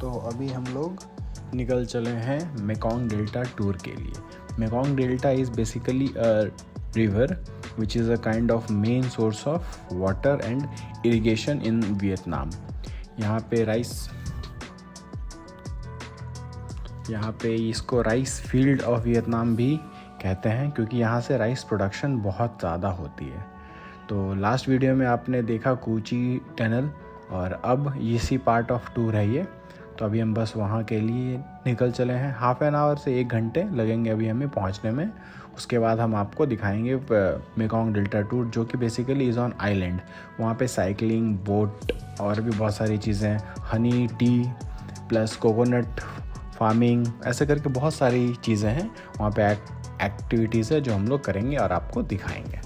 तो अभी हम लोग निकल चले हैं मेकोंग डेल्टा टूर के लिए। Mekong delta is basically a river which is a kind of main source of water and irrigation in Vietnam। यहाँ पे इसको राइस फील्ड ऑफ वियतनाम भी कहते हैं, क्योंकि यहाँ से राइस प्रोडक्शन बहुत ज़्यादा होती है। तो लास्ट वीडियो में आपने देखा कूची टनल, और अब इसी पार्ट ऑफ टूर है ये। तो अभी हम बस वहाँ के लिए निकल चले हैं। हाफ एन आवर से 1 घंटे लगेंगे अभी हमें पहुँचने में। उसके बाद हम आपको दिखाएंगे मेकोंग डेल्टा टूर, जो कि बेसिकली इज़ ऑन आइलैंड। वहाँ पे साइकिलिंग, बोट और भी बहुत सारी चीज़ें, Honey, T plus coconut farming, ऐसे करके बहुत सारी चीज़ें हैं वहाँ पे। एक्टिविटीज़ है जो हम लोग करेंगे और आपको दिखाएंगे।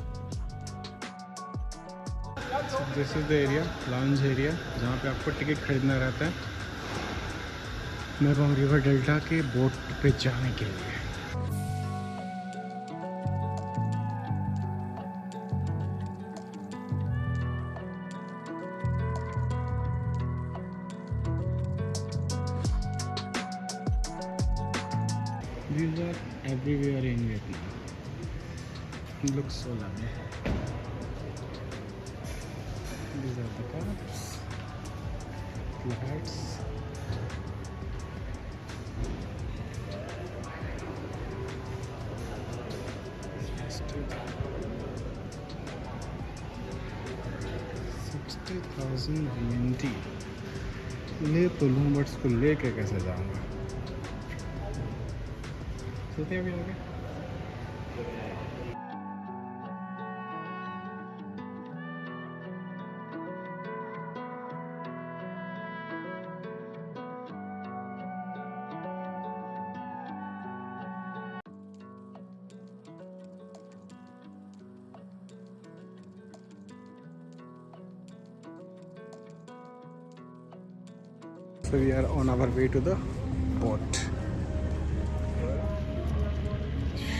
This is the area, lounge area, जहाँ पे आपको टिकट खरीदना रहता है मेकोंग रिवर डेल्टा के बोट पे जाने के लिए। These are everywhere in Vietnam. It looks so lovely. These are the cars, lights. $60,000 ले तो लूँ, बट इसको लेके कैसे जाऊँगा? सोते अभी आगे। So we are on our way to the boat.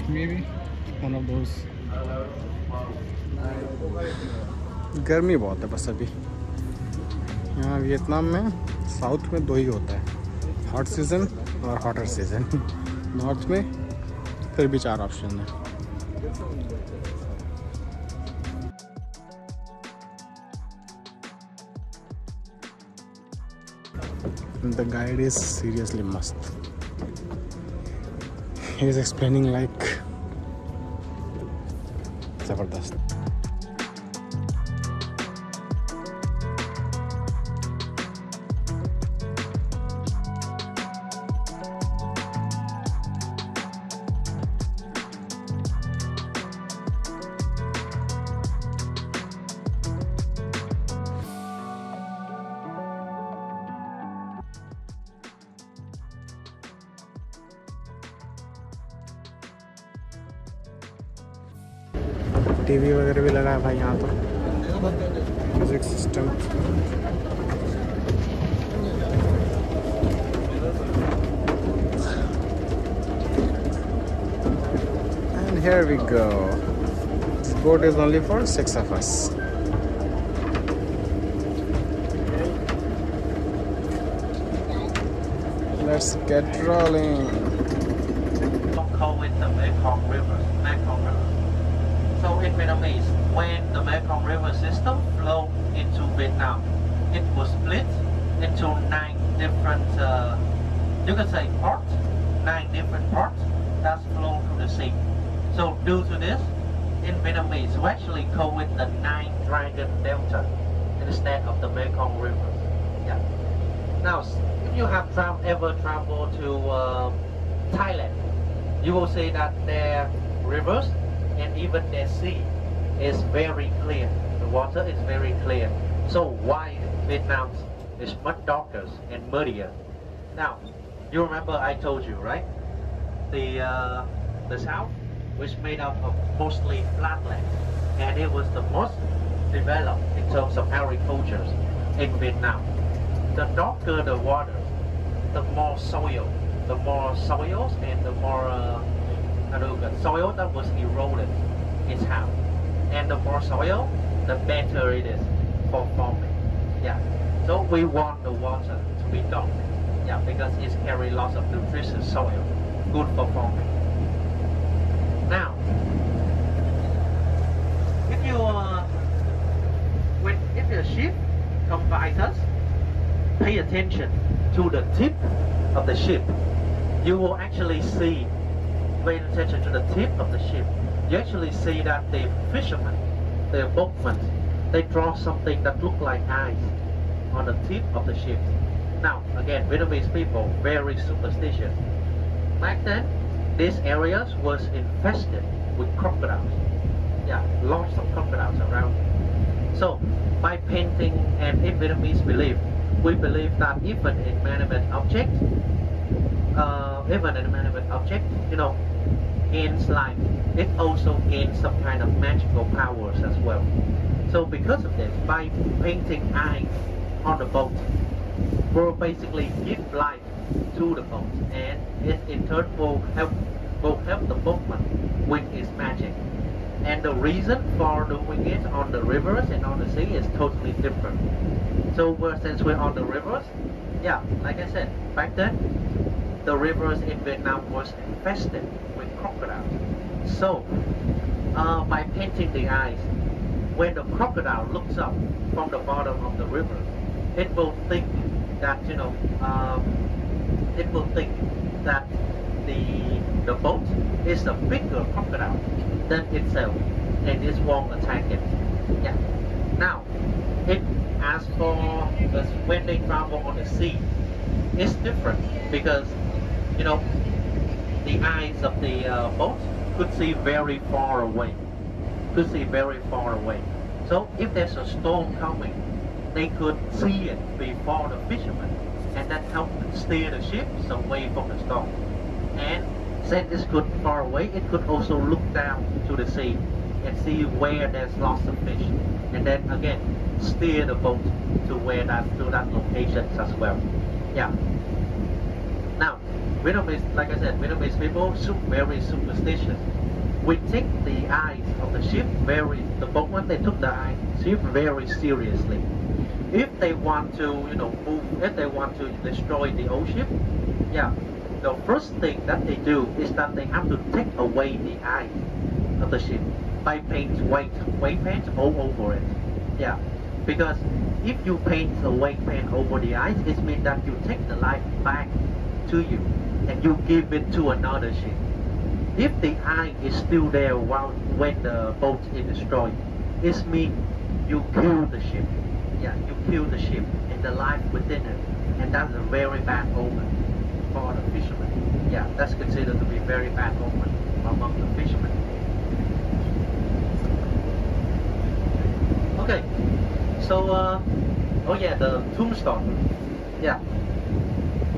Maybe one of those. गर्मी बहुत है बस अभी। यहाँ वियतनाम में साउथ में 2 ही होता है, हॉट सीज़न और हॉटर सीज़न। नॉर्थ में फिर भी 4 ऑप्शन है। The guide is seriously mast. He is explaining like zabardast. TV वगैरह भी लगा है भाई यहाँ तो, music system. And here we go. This boat is only for 6 of us. Let's get rolling. Call it the Mekong River. So in Vietnamese, when the Mekong River system flowed into Vietnam, it was split into 9 different, you can say parts, 9 different parts that flow through the sea. So due to this, in Vietnamese, we actually call it the 9 Dragon Delta instead of the Mekong River. Yeah. Now, if you have ever traveled to Thailand, you will see that their rivers and even their sea is very clear. The water is very clear. So why Vietnam is much darker and muddier? Now, you remember I told you, right? The south was made up of mostly flatland, and it was the most developed in terms of agriculture in Vietnam. The darker the water, the more soils and the more soil that was eroded is have, and the more soil, the better it is for farming. Yeah. So we want the water to be dark. Yeah, because it carry lots of nutritious soil, good for farming. Now, if you if your ship come by us, pay attention to the tip of the ship. You will actually see, pay attention to the tip of the ship. You actually see that the fishermen, the boatmen, they draw something that look like eyes on the tip of the ship. Now, again, Vietnamese people very superstitious. Back then, these areas was infested with crocodiles. Yeah, lots of crocodiles around. So, by painting, and in Vietnamese belief, we believe that even inanimate object, you know, gains life. It also gains some kind of magical powers as well. So because of this, by painting eyes on the boat, will basically give life to the boat, and it in turn will help the boatman with his magic. And the reason for doing it on the rivers and on the sea is totally different. So since we're on the rivers, yeah, like I said, back then the rivers in Vietnam was infested with crocodiles. So by painting the eyes, when the crocodile looks up from the bottom of the river, it will think that, you know, it will think that the boat is a bigger crocodile than itself, and it won't attack it. Yeah. Now, as for when they travel on the sea, it's different because, you know, the eyes of the boat could see very far away. So if there's a storm coming, they could see it before the fishermen, and that helped steer the ships away from the storm. And since it's good far away, it could also look down to the sea and see where there's lots of fish, and then again steer the boat to that location as well. Yeah. Now, Vietnamese, like I said, Vietnamese people very superstitious. We take the eyes of the ship the boatmen, they took the ship very seriously. If they want to, you know, if they want to destroy the old ship, yeah, the first thing that they do is that they have to take away the eyes of the ship by white paint all over it. Yeah, because if you paint a white paint over the eyes, it means that you take the life back to you and you give it to another ship. If the eye is still there when the boat is destroyed, it means you kill the ship. Yeah, you kill the ship and the life within it, and that's a very bad omen for the fishermen. Yeah, that's considered to be very bad omen among the fishermen. Okay, so oh yeah, the tombstone. Yeah,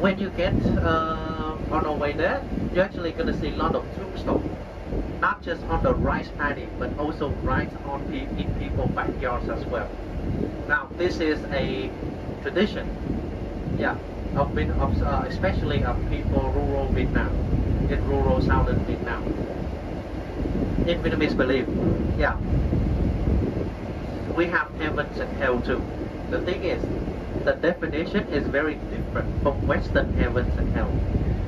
when you get on the way there, you're actually gonna see a lot of tombstones, not just on the rice paddy, but also right in people's backyards as well. Now, this is a tradition, yeah, especially of people rural Vietnam, in rural southern Vietnam. In Vietnamese belief, yeah, we have heavens and hell too. The thing is, the definition is very different from Western heavens and hell,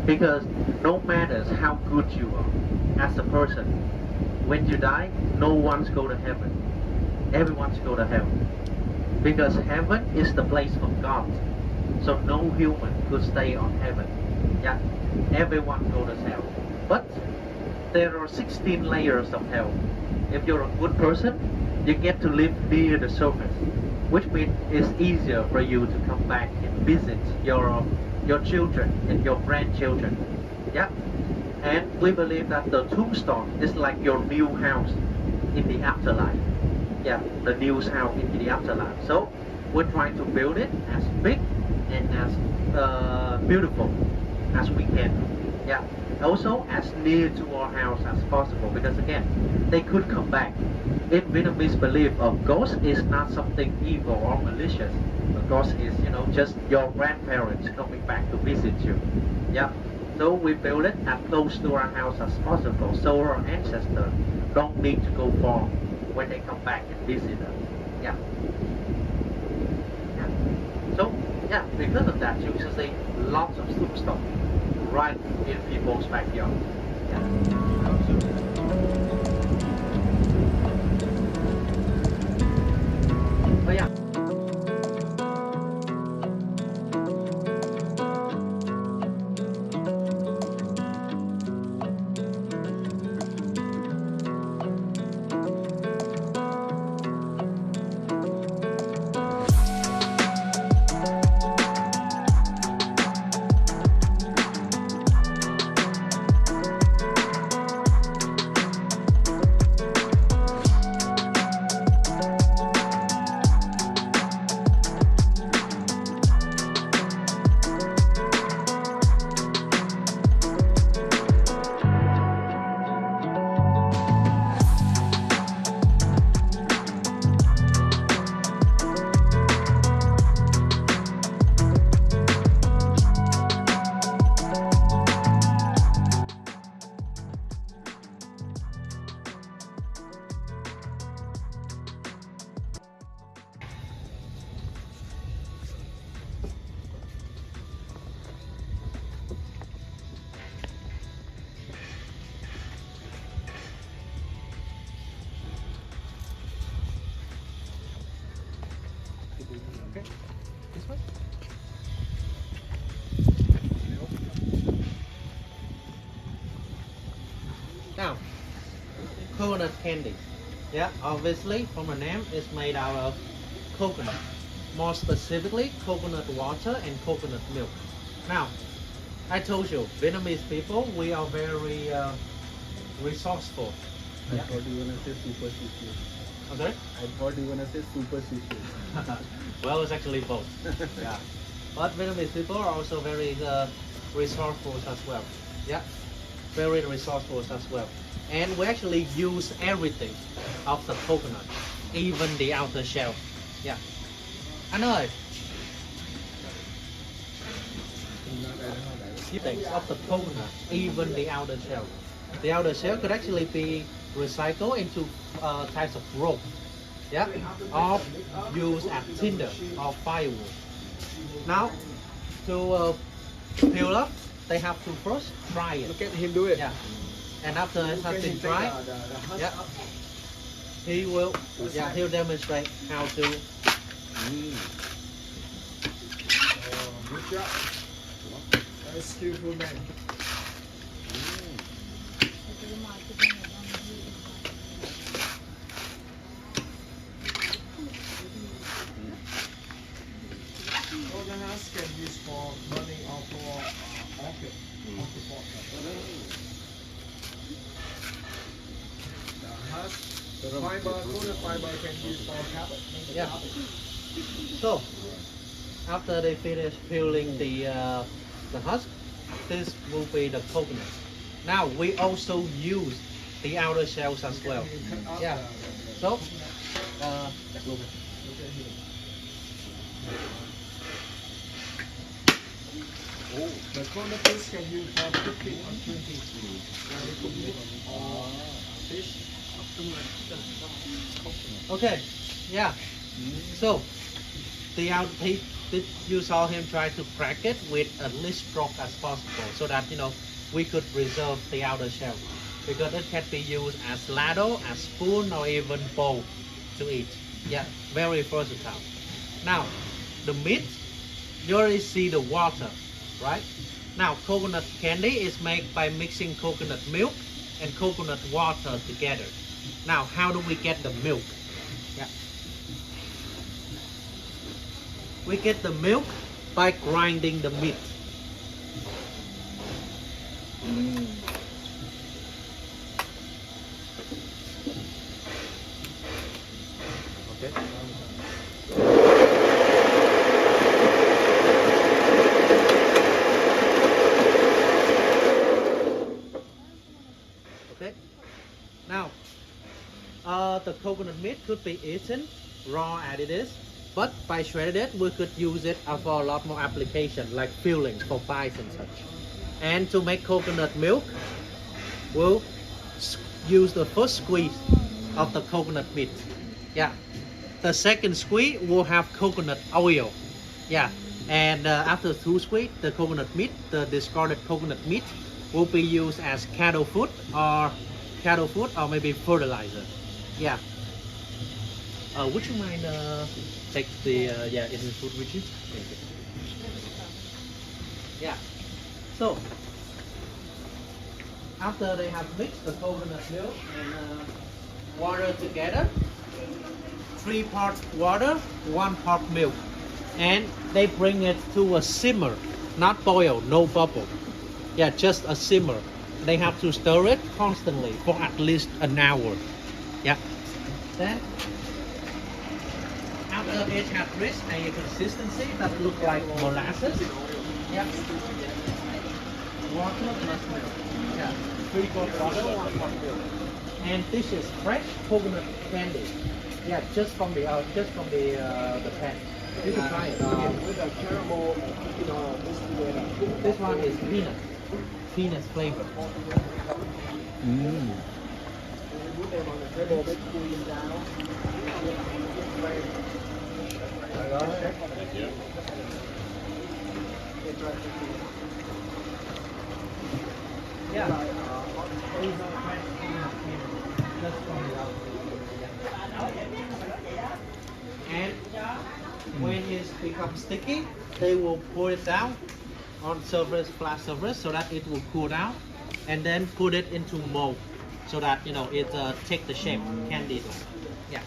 because no matter how good you are as a person, when you die, no one's go to heaven, everyone's go to hell, because heaven is the place of God, so no human could stay on heaven. Yeah, everyone go to hell, but there are 16 layers of hell. If you're a good person, you get to live near the surface, which means it's easier for you to come back and visit your children and your grandchildren. Yeah, and we believe that the tombstone is like your new house in the afterlife. Yeah, the new house in the afterlife. So we're trying to build it as big and as beautiful as we can. Yeah, also as near to our house as possible, because again, they could come back. In Vietnamese belief, a ghost is not something evil or malicious. A ghost is, you know, just your grandparents coming back to visit you. Yeah, so we build it as close to our house as possible, so our ancestors don't need to go far when they come back and visit us. Yeah. Yeah. So yeah, because of that, you should see lots of soup stove right in people's backyard. Oh yeah. Okay. This one. Now, coconut candy. Yeah, obviously from the name, it's made out of coconut. More specifically, coconut water and coconut milk. Now, I told you, Vietnamese people, we are very resourceful. I thought you were gonna say superstitious. I'm sorry? I thought you were gonna say superstitious. Well, it's actually both. Yeah. But Vietnamese people are also very resourceful as well. Yeah. Very resourceful as well. And we actually use everything of the coconut, even the outer shell. Yeah. Anh ơi. Things of the coconut, even the outer shell. The outer shell could actually be recycled into types of rope. Yeah. Or used as tinder or firewood. Now, to peel up, they have to first dry it. Look at him do it. Yeah. And after it has been dried, yeah, he'll demonstrate how to. Good job. Very skillful man. So the husk can be used for burning or for orchid. The husk, fiber, coconut fiber can be used for carpet. Yeah. So after they finish peeling the husk, this will be the coconut. Now we also use the outer shells as well. Yeah. So The coconut fish can use for cooking or shrinking. Or fish. okay. Yeah. So you saw him try to crack it with as least stroke as possible, so that we could preserve the outer shell, because it can be used as ladle, as spoon, or even bowl to eat. Yeah, very versatile. Now, the meat, you already see the water, right? Now, coconut candy is made by mixing coconut milk and coconut water together. Now, how do we get the milk? Yeah. We get the milk by grinding the meat. Okay. Okay. Now, the coconut meat could be eaten raw as it is, but by shredded it, we could use it for a lot more application, like filling for pies and such. And to make coconut milk, we'll use the first squeeze of the coconut meat. Yeah. The second squeeze will have coconut oil. Yeah. And after too sweet, the coconut meat, the discarded coconut meat, will be used as cattle food or maybe fertilizer. Yeah. Would you mind take the Indian food with you? Thank you. Yeah. So after they have mixed the coconut milk and water together, 3 parts water, 1 part milk, and they bring it to a simmer, not boil, no bubble. Yeah, just a simmer. They have to stir it constantly for at least an hour. Yeah. Then after it has reached a consistency that look like molasses. Yeah. Water plus milk. Yeah. 3 parts water, 1 part milk. And this is fresh coconut candy. Yeah, just from the pan. You can try it. With a caramel, This one is peanut flavor. Yeah. Just from the and when it becomes sticky, they will pour it down on flat surface so that it will cool down, and then put it into mold so that it take the shape candy. Yeah.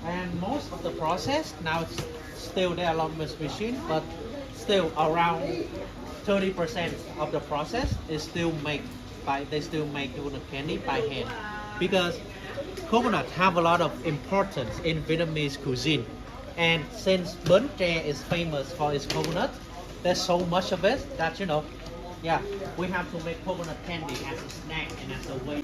And most of the process now it's still there along with machine, but still around 30% of the process is still made they still make coconut candy by hand, because coconut have a lot of importance in Vietnamese cuisine. And since Bến Tre is famous for its coconut, there's so much of it that we have to make coconut candy as a snack and as a way.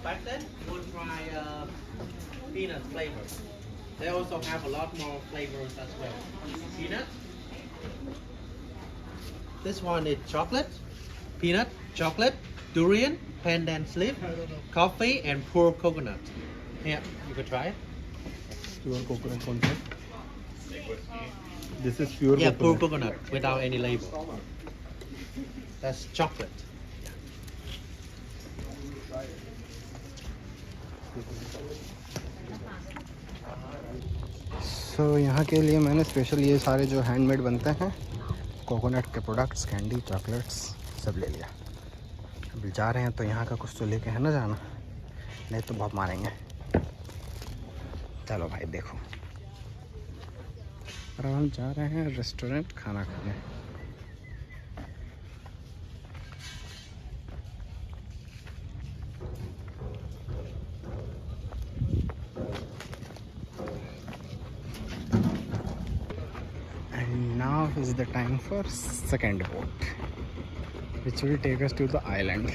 Back then, we'll try peanut flavor. They also have a lot more flavors as well. Peanut. This one is chocolate, peanut, chocolate, durian, pandan leaf, coffee, and pure coconut. Yeah, you can try it. Pure coconut content. This is pure Yeah, coconut. pure coconut without any label. That's chocolate. सो यहाँ के लिए मैंने special ये सारे जो handmade बनते हैं coconut के प्रोडक्ट्स, कैंडी, चॉकलेट्स सब ले लिया। अब जा रहे हैं तो यहाँ का कुछ तो लेके है ना जाना, नहीं तो बहुत मारेंगे। चलो भाई देखो, और अब हम जा रहे हैं रेस्टोरेंट खाना खाने। Now is the time for second boat which will take us to the island.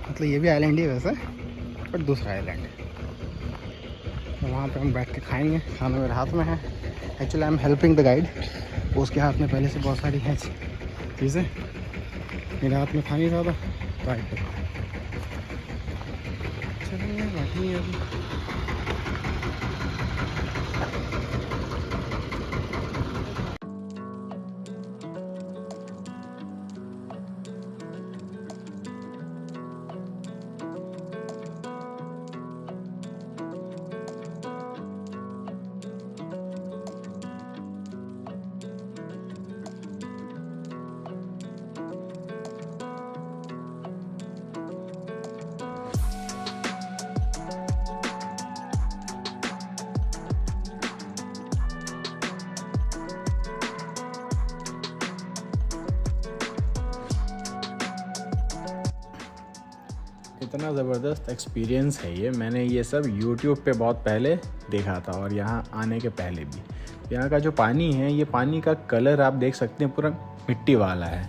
मतलब ये भी आइलैंड ही वैसे, बट दूसरा आइलैंड। तो वहाँ पे हम बैठ के खाएंगे। खाना मेरे हाथ में है। Actually I am helping the guide. उसके हाथ में पहले से बहुत सारी हैं चीज़ें, मेरे हाथ में था नहीं ज़्यादा, तो आई पे चलिए बैठिए अभी। इतना ज़बरदस्त एक्सपीरियंस है ये। मैंने ये सब YouTube पे बहुत पहले देखा था और यहाँ आने के पहले भी, यहाँ का जो पानी है, ये पानी का कलर आप देख सकते हैं पूरा मिट्टी वाला है।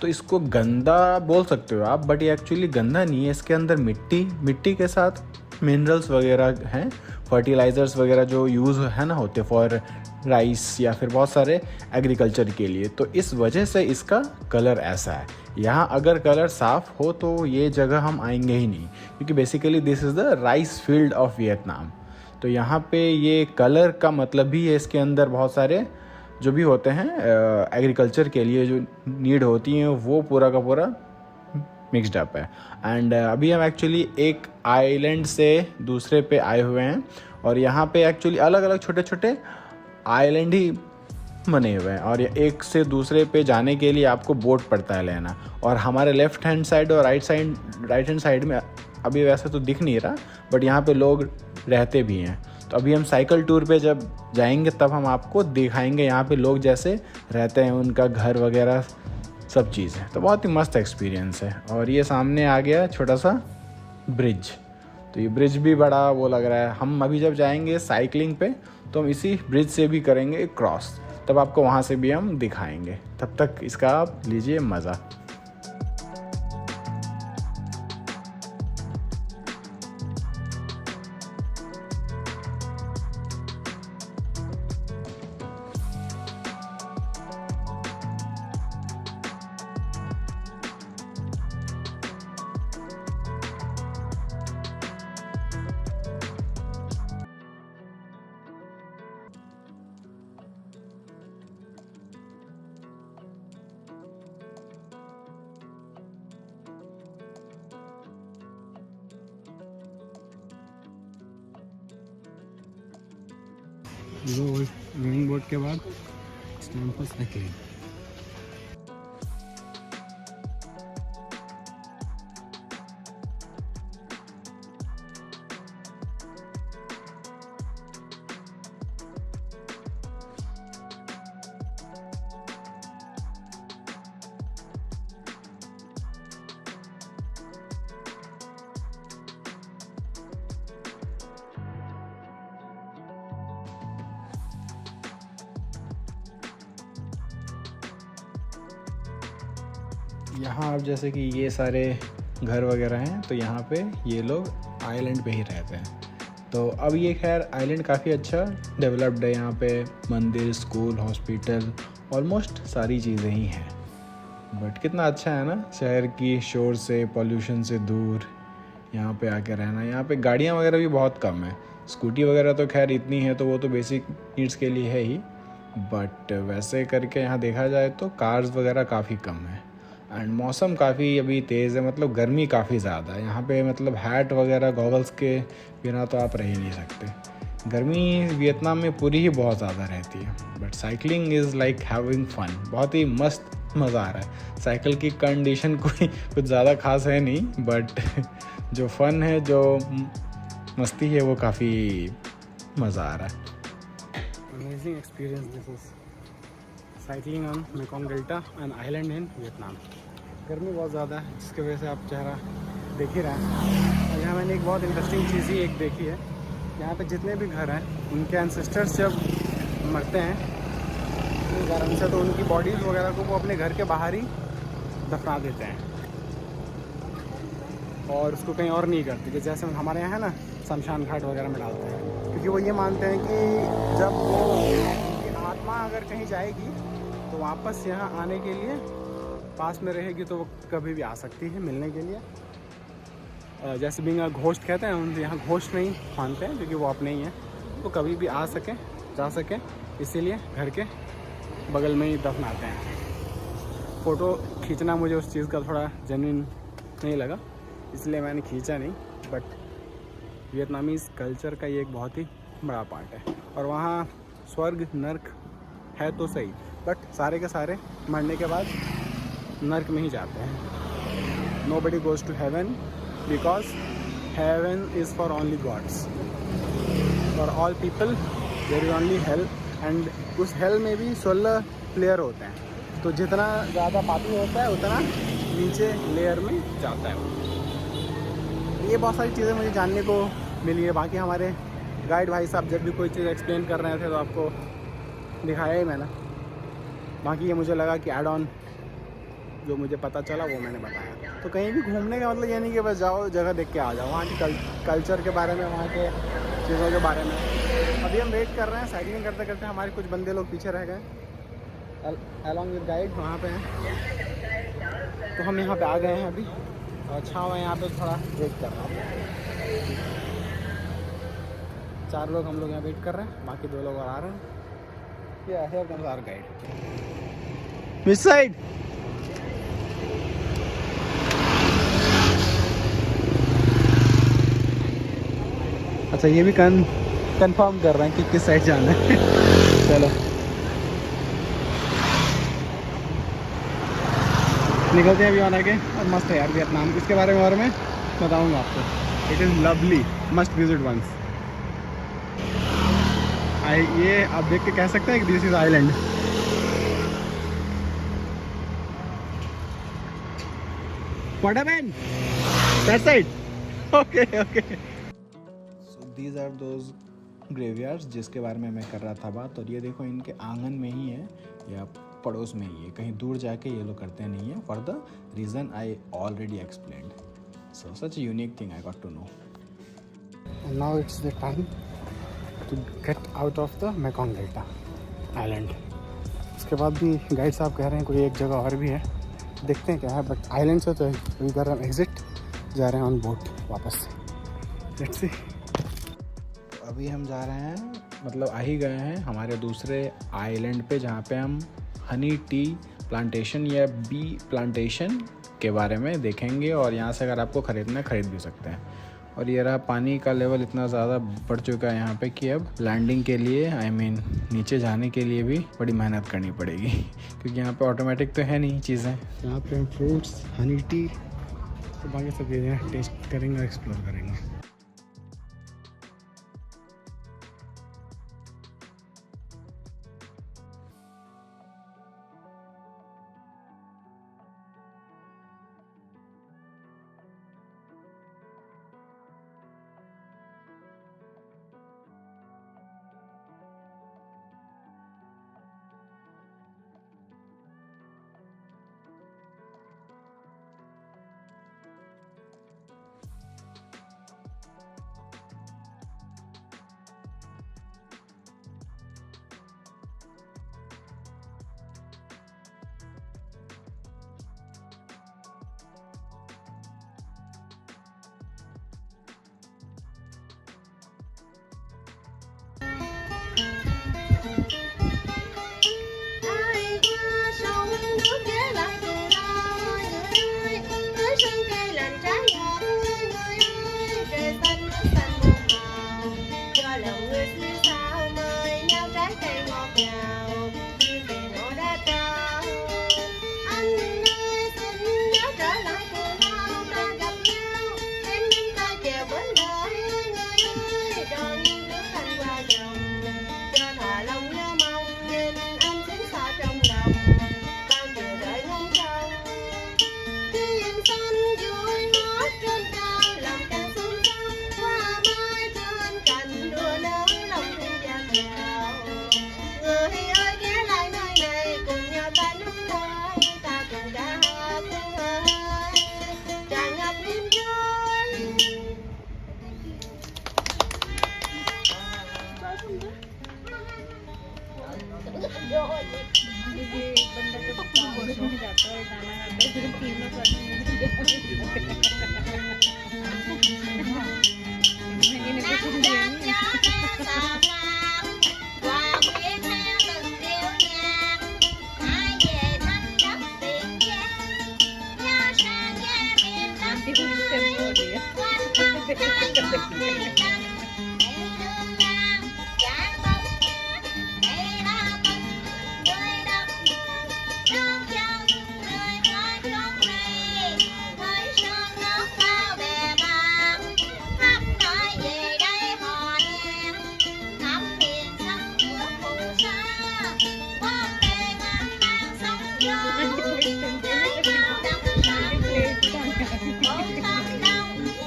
तो इसको गंदा बोल सकते हो आप, बट ये एक्चुअली गंदा नहीं है। इसके अंदर मिट्टी के साथ मिनरल्स वगैरह हैं, फर्टिलाइज़र्स वगैरह जो यूज़ है ना होते फॉर राइस या फिर बहुत सारे एग्रीकल्चर के लिए। तो इस वजह से इसका कलर ऐसा है। यहाँ अगर कलर साफ़ हो तो ये जगह हम आएंगे ही नहीं, क्योंकि basically this is the rice field of Vietnam. तो यहाँ पे ये कलर का मतलब भी है, इसके अंदर बहुत सारे जो भी होते हैं एग्रीकल्चर के लिए जो नीड होती हैं वो पूरा का पूरा मिक्सड अप है। एंड अभी हम एक्चुअली एक आइलैंड से दूसरे पे आए हुए हैं, और यहाँ पे एक्चुअली अलग अलग छोटे छोटे आइलैंड ही बने हुए हैं, और एक से दूसरे पे जाने के लिए आपको बोट पड़ता है लेना। और हमारे लेफ़्ट हैंड साइड और राइट हैंड साइड में अभी वैसे तो दिख नहीं रहा, बट यहाँ पे लोग रहते भी हैं। तो अभी हम साइकिल टूर पे जब जाएंगे तब हम आपको दिखाएंगे यहाँ पे लोग जैसे रहते हैं, उनका घर वगैरह सब चीज़ है। तो बहुत ही मस्त एक्सपीरियंस है। और ये सामने आ गया छोटा सा ब्रिज, तो ये ब्रिज भी बड़ा वो लग रहा है। हम अभी जब जाएंगे साइकिलिंग पे तो हम इसी ब्रिज से भी करेंगे क्रॉस, तब आपको वहाँ से भी हम दिखाएंगे। तब तक इसका आप लीजिए मज़ा। रनिंग बोर्ड के बाद स्टैंड पर साइकिलिंग। यहाँ अब जैसे कि ये सारे घर वगैरह हैं, तो यहाँ पे ये लोग आइलैंड पे ही रहते हैं। तो अब ये खैर आइलैंड काफ़ी अच्छा डेवलप्ड है। यहाँ पे मंदिर, स्कूल, हॉस्पिटल, ऑलमोस्ट सारी चीज़ें ही हैं। बट कितना अच्छा है ना, शहर की शोर से, पॉल्यूशन से दूर यहाँ पे आके रहना। यहाँ पे गाड़ियाँ वगैरह भी बहुत कम है। स्कूटी वगैरह तो खैर इतनी है तो वो तो बेसिक नीड्स के लिए है ही, बट वैसे करके यहाँ देखा जाए तो कार्स वगैरह काफ़ी कम है। एंड मौसम काफ़ी अभी तेज़ है, मतलब गर्मी काफ़ी ज़्यादा है यहाँ पे। मतलब हैट वगैरह गॉगल्स के बिना तो आप रह ही नहीं सकते। गर्मी वियतनाम में पूरी ही बहुत ज़्यादा रहती है। But cycling is like having fun, बहुत ही मस्त मज़ा आ रहा है। साइकिल की कंडीशन कोई कुछ ज़्यादा खास है नहीं, बट जो फ़न है, जो मस्ती है, वो काफ़ी मज़ा आ रहा है। Amazing experience this is cycling on Mekong delta and island in Vietnam. गर्मी बहुत ज़्यादा है जिसकी वजह से आप चेहरा देख ही रहे हैं। और यहाँ मैंने एक बहुत इंटरेस्टिंग चीज़ ही एक देखी है, यहाँ पे जितने भी घर हैं उनके एंसेस्टर्स जब मरते हैं इस कारण से, तो उनकी बॉडीज़ वगैरह को वो अपने घर के बाहर ही दफना देते हैं और उसको कहीं और नहीं करते। जैसे हमारे यहाँ है ना, शमशान घाट वगैरह में डालते हैं, क्योंकि वो ये मानते हैं कि जब वो उनकी आत्मा अगर कहीं जाएगी तो वापस यहाँ आने के लिए पास में रहेगी, तो वो कभी भी आ सकती है मिलने के लिए। जैसे बिंग घोस्ट कहते हैं, उनसे यहाँ घोस्ट नहीं मानते हैं क्योंकि वो अपने ही हैं, तो कभी भी आ सकें जा सकें, इसीलिए घर के बगल में ही दफनाते हैं। फ़ोटो खींचना मुझे उस चीज़ का थोड़ा जेन्युइन नहीं लगा, इसलिए मैंने खींचा नहीं। बट वियतनामीज़ कल्चर का ये एक बहुत ही बड़ा पार्ट है। और वहाँ स्वर्ग नर्क है तो सही, बट सारे के सारे मरने के बाद नर्क में ही जाते हैं। Nobody goes to heaven because heaven is for only gods, for all people there is only hell. And उस हेल में भी 16 प्लेयर होते हैं, तो जितना ज़्यादा पापी होता है उतना नीचे लेयर में जाता है। ये बहुत सारी चीज़ें मुझे जानने को मिली है। बाकी हमारे गाइड भाई साहब जब भी कोई चीज़ एक्सप्लेन कर रहे थे तो आपको दिखाया ही मैंने। बाकी ये मुझे लगा कि एड ऑन जो मुझे पता चला वो मैंने बताया। तो कहीं भी घूमने का मतलब ये नहीं कि बस जाओ जगह देख के आ जाओ, वहाँ की कल्चर के बारे में, वहाँ के चीज़ों के बारे में। अभी हम वेट कर रहे हैं, साइकिलिंग करते करते हमारे कुछ बंदे लोग पीछे रह गए अलॉन्ग विद गाइड, वहाँ पे हैं। तो हम यहाँ पे आ गए हैं अभी, और अच्छा हुआ यहाँ पे थोड़ा वेट कर रहा हूँ। 4 लोग हम लोग यहाँ वेट कर रहे हैं, बाकी 2 लोग और आ रहे हैं। Yeah, here comes our guide. Which side? अच्छा, ये भी कंफर्म कर रहे हैं कि किस साइड जाना है। चलो निकलते हैं अभी और आगे। और मस्त है यार वियतनाम, इसके बारे में और मैं बताऊंगा आपको। It is lovely, must visit once. ये आप देख के कह सकते हैं कि this is island. What happened? That side? Okay, okay. So these are those graveyards जिसके बारे में मैं कर रहा था बात। और ये देखो इनके आंगन में ही है या पड़ोस में ही है, कहीं दूर जाके ये लोग करते नहीं है, for the reason I already explained. So such unique thing I got to know. And now it's the time to get out of the Mekong Delta island. उसके बाद भी गाइड साहब कह रहे हैं कोई एक जगह और भी है, देखते हैं क्या है। बट आइलैंड से तो अभी कर रहे हैं एग्जिट, जा रहे हैं ऑन बोट वापस। Let's see. अभी हम जा रहे हैं, मतलब आ ही गए हैं हमारे दूसरे आइलैंड पे, जहाँ पे हम हनी टी प्लांटेशन या बी प्लांटेशन के बारे में देखेंगे। और यहाँ से अगर आपको ख़रीदना है खरीद भी सकते हैं। और ये रहा, पानी का लेवल इतना ज़्यादा बढ़ चुका है यहाँ पे कि अब लैंडिंग के लिए नीचे जाने के लिए भी बड़ी मेहनत करनी पड़ेगी, क्योंकि यहाँ पे ऑटोमेटिक तो है नहीं चीज़ें। यहाँ पे हम फ्रूट्स, हनी टी, तो बाकी सब चीज़ें टेस्ट करेंगे और एक्सप्लोर करेंगे।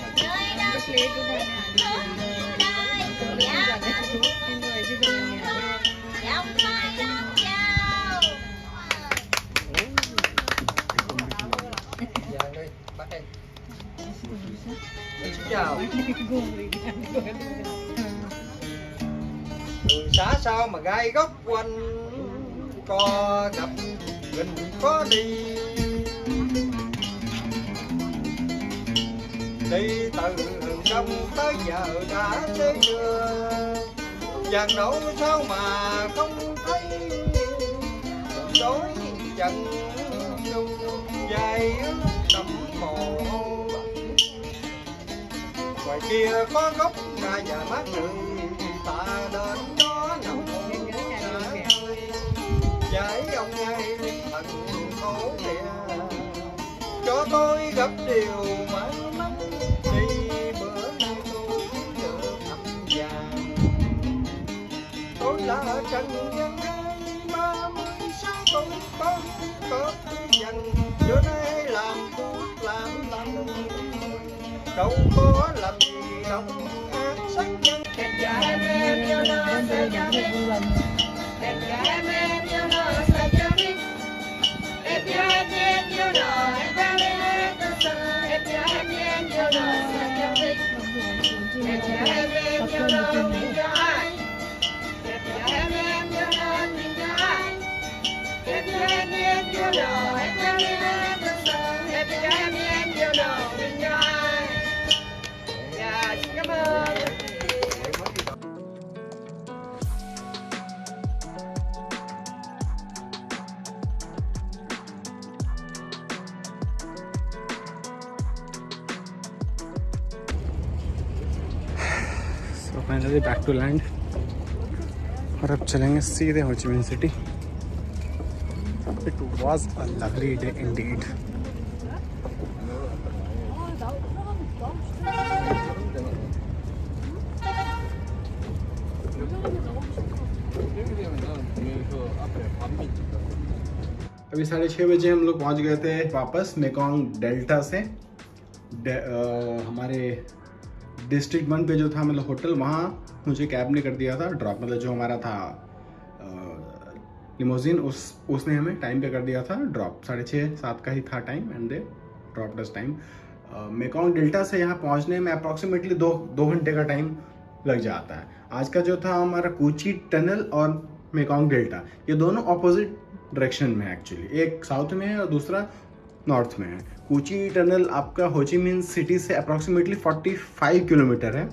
Hãy subscribe cho kênh Ghiền Mì Gõ để không bỏ lỡ những video hấp dẫn. Xin chào. Đường xá sao mà gai góc quanh, có gặp mình có đi. Đi từ hướng đông tới giờ đã tới trưa, vàng đổ sao mà không thấy. Đối chân dung dài ướt đẫm mồ. Ngoài kia có gốc ra và mát rượi, ta đến đó nằm ôm xa hơi. Giải ông ngay thần khổ địa, cho tôi gặp điều may mắn. Đi bữa nay tôi được thăm vàng, tôi là Trần Nhân Hai, 36 tuổi có dần. Bữa nay làm thuốc làm lành, đâu có làm gì đâu ác sát nhân. Đẹp gái em yêu nó sẽ cho biết, đẹp gái em yêu nó sẽ cho biết, đẹp gái em yêu nó em ta đi tôi sợ. Đẹp gái em yêu nó sẽ cho biết, đẹp gái em yêu nó mình cho ai, đẹp gái em yêu nó mình cho ai, đẹp gái em yêu nó em ta đi tôi sợ. Đẹp gái em yêu nó mình cho ai. Dạ, xin cảm ơn. So finally back to land और अब चलेंगे सीधे हो ची Minh City. It was a lovely day indeed. अभी 6:30 बजे हम लोग पहुंच गए थे वापस मेकोंग डेल्टा से. हमारे डिस्ट्रिक्ट 1 पे जो था मतलब होटल, वहाँ मुझे कैब ने कर दिया था ड्रॉप. मतलब जो हमारा था लिमोजिन, उसने हमें टाइम पे कर दिया था ड्रॉप. 6:30-7 का ही था टाइम एंड दे ड्रॉप दस टाइम. मेकोंग डेल्टा से यहाँ पहुँचने में अप्रॉक्सीमेटली 2 घंटे का टाइम लग जाता है. आज का जो था हमारा कोची टनल और मेकोंग डेल्टा, ये दोनों ऑपोजिट डायरेक्शन में है एक्चुअली. एक साउथ में है और दूसरा नॉर्थ में है. कोची टनल आपका हो ची मिन सिटी से अप्रॉक्सीमेटली 45 किलोमीटर है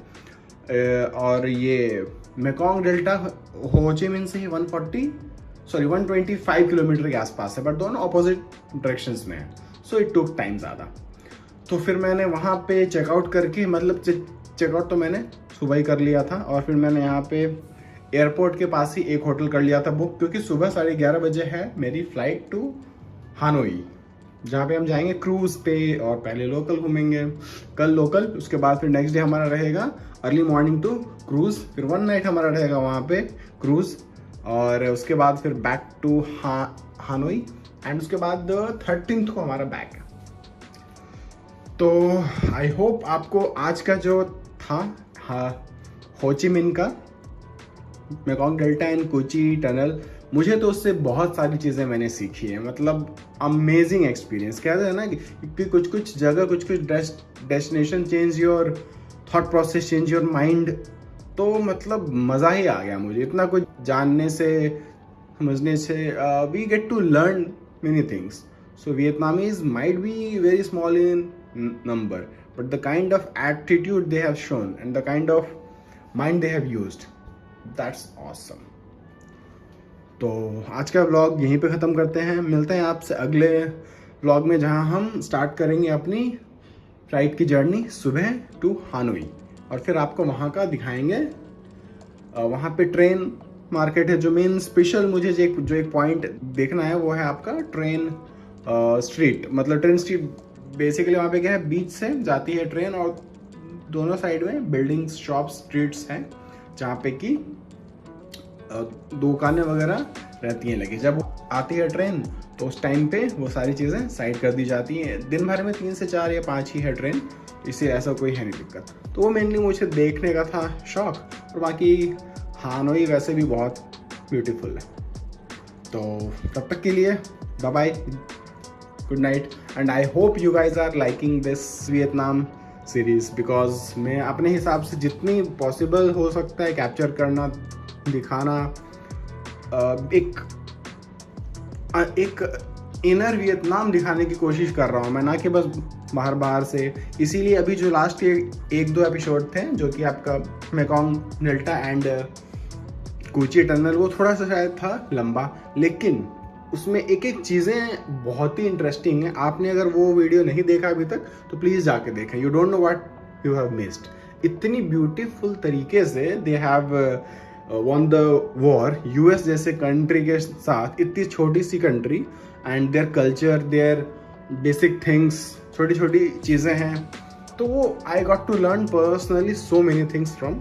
और ये मेकोंग डेल्टा हो ची मिन से ही 125 किलोमीटर के आसपास है, बट दोनों ऑपोजिट डायरेक्शंस में है. सो इट टुक टाइम ज़्यादा. तो फिर मैंने वहाँ पे चेकआउट करके, मतलब चेकआउट तो मैंने सुबह ही कर लिया था और फिर मैंने यहाँ पे एयरपोर्ट के पास ही एक होटल कर लिया था बुक, क्योंकि सुबह 11:30 बजे है मेरी फ़्लाइट टू हानोई, जहाँ पे हम जाएंगे क्रूज़ पे और पहले लोकल घूमेंगे. कल लोकल, उसके बाद फिर नेक्स्ट डे हमारा रहेगा अर्ली मॉर्निंग टू क्रूज़, फिर 1 नाइट हमारा रहेगा वहाँ पे क्रूज़ और उसके बाद फिर बैक टू हानोई एंड उसके बाद 13th को हमारा बैक है. तो आई होप आपको आज का जो था हो ची मिन का Mekong delta and Kochi tunnel, मुझे तो उससे बहुत सारी चीज़ें मैंने सीखी है. मतलब अमेजिंग एक्सपीरियंस. कहते हैं ना कि कुछ जगह कुछ destination change your thought process, change your mind. तो मतलब मज़ा ही आ गया मुझे इतना कुछ जानने से, समझने से. We get to learn many things. So Vietnamese might be very small in number, but the kind of attitude they have shown and the kind of mind they have used, that's awesome. तो आज का vlog यहीं पे ख़त्म करते हैं. मिलते हैं आपसे अगले व्लॉग में, जहां हम स्टार्ट करेंगे अपनी फ्लाइट की जर्नी सुबह टू हानोई और फिर आपको वहां का दिखाएंगे. वहां पे ट्रेन मार्केट है. जो मेन स्पेशल मुझे जो एक पॉइंट देखना है वो है आपका ट्रेन स्ट्रीट. मतलब ट्रेन स्ट्रीट बेसिकली वहाँ पे क्या है, बीच से जाती है ट्रेन और दोनों साइड में बिल्डिंग्स, शॉप्स, स्ट्रीट्स हैं जहाँ पे कि दुकानें वगैरह रहती हैं लगी. जब आती है ट्रेन तो उस टाइम पे वो सारी चीज़ें साइड कर दी जाती हैं. दिन भर में 3 से 4 या 5 ही है ट्रेन, इससे ऐसा कोई है नहीं दिक्कत. तो वो मेनली मुझे देखने का था शौक. और बाकी हानोई वैसे भी बहुत ब्यूटीफुल है. तो तब तक के लिए bye bye, good night and I hope you guys are liking this Vietnam series because मैं अपने हिसाब से जितनी पॉसिबल हो सकता है कैप्चर करना, दिखाना, एक इनर वियतनाम दिखाने की कोशिश कर रहा हूँ मैं, ना कि बस बाहर से। इसीलिए अभी जो लास्ट के 1-2 एपिसोड थे जो कि आपका मेकोंग डेल्टा एंड कूची टनल, वो थोड़ा सा शायद था लंबा, लेकिन उसमें एक एक चीज़ें बहुत ही इंटरेस्टिंग हैं। आपने अगर वो वीडियो नहीं देखा अभी तक तो प्लीज़ जाके देखें। You don't know what you have missed. इतनी ब्यूटीफुल तरीके से they have won the war, US जैसे कंट्री के साथ, इतनी छोटी सी country, and their culture, their basic things, छोटी छोटी चीज़ें हैं। तो वो I got to learn personally so many things from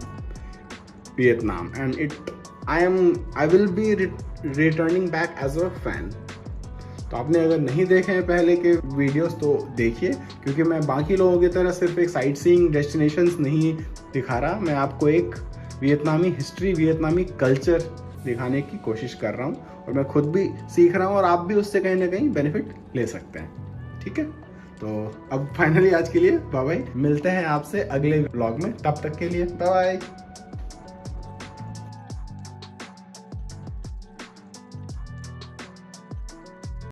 Vietnam and I will be returning back as a fan. तो आपने अगर नहीं देखे हैं पहले के वीडियोस तो देखिए, क्योंकि मैं बाकी लोगों की तरह सिर्फ एक साइट सीइंग डेस्टिनेशंस नहीं दिखा रहा, मैं आपको एक वियतनामी हिस्ट्री, वियतनामी कल्चर दिखाने की कोशिश कर रहा हूँ और मैं खुद भी सीख रहा हूँ और आप भी उससे कहीं ना कहीं बेनिफिट ले सकते हैं। ठीक है, तो अब फाइनली आज के लिए बाय बाय, मिलते हैं आपसे अगले व्लॉग में, तब तक के लिए बाय बाय।